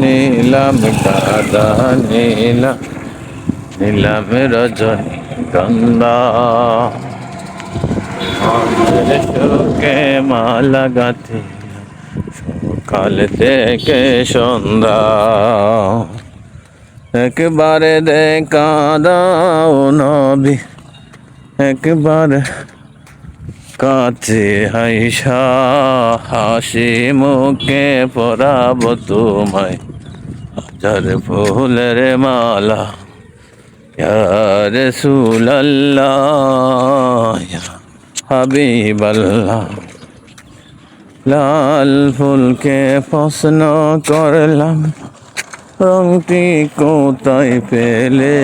নিলাম গাদা নিলাম নিলাম রজনী গন্ধা মায়ের শোকে মালা গাঁথি সকাল থেকে সন্ধ্যা একবারে দেখা দাও নবী একবার কাছে হাইসা হাসি মুখে পরাব তোমায় হাজার ফুলের মালা ইয়া রাসূলুল্লাহ ইয়া হাবিবাল্লাহ লাল ফুলকে প্রশ্ন করলাম রংটি কোথায় পেলে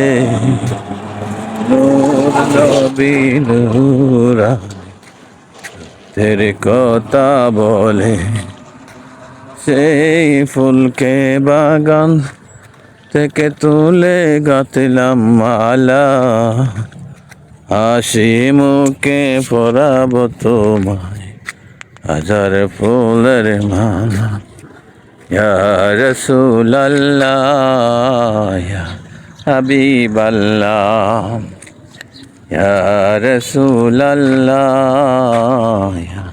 নূর নবী নূরা তেরে কথা বলে সেই ফুলকে বাগান থেকে তুলে গাঁথলাম মালা হাসি মুখে পরাব তোমায় হাজার ফুলের মালা ইয়া রাসূলুল্লাহ ইয়া হাবিবাল্লাহ ইয়া রাসূলুল্লাহ ইয়া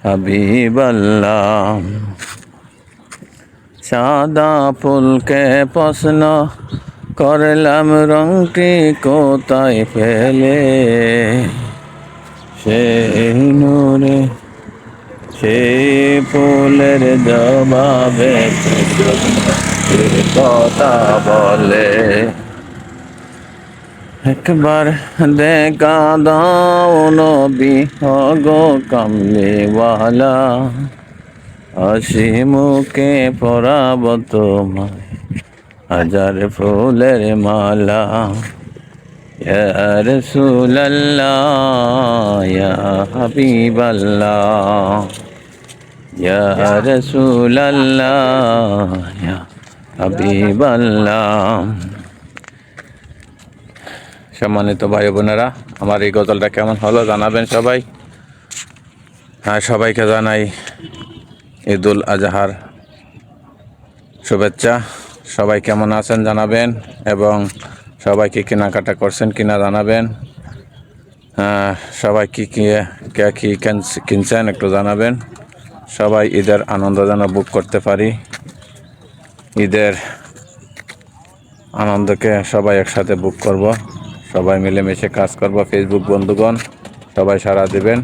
হাবিবাল্লাহ সাদা ফুলকে প্রশ্ন করলাম রংটি কোথায় পেলে সেই নূরে সেই ফুলের জবাবে কথা বলে একবার দেখা দাও নবী গো কামলিওয়ালা হাসি মুখে পরাব তোমায় হাজার ফুলের মালা ইয়া রাসূলুল্লাহ ইয়া হাবিবাল্লাহ ইয়া রাসূলুল্লাহ ইয়া হাবিবাল্লাহ। সম্মানিত ভাই বোনেরা, আমার এই গজলটা কেমন হলো জানাবেন সবাই। সবাইকে জানাই ঈদুল আজহার শুভেচ্ছা। সবাই কেমন আছেন জানাবেন এবং সবাই কি কেনাকাটা করছেন কিনা জানাবেন। সবাই কি কিনছেন একটু জানাবেন। সবাই ঈদের আনন্দ যেন বুক করতে পারি, ঈদের আনন্দকে সবাই একসাথে বুক করব, সবাই মিলেমিশে কাজ করব। ফেসবুক বন্ধুগণ সবাই সাড়া দিবেন।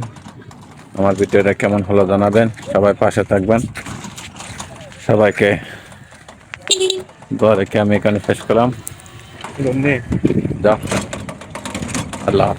আমার ভিডিওটা কেমন হলো জানাবেন। সবাই পাশে থাকবেন। সবাইকে দোয়া রেখে আমি এখানে শেষ করলাম। যাও, আল্লাহ।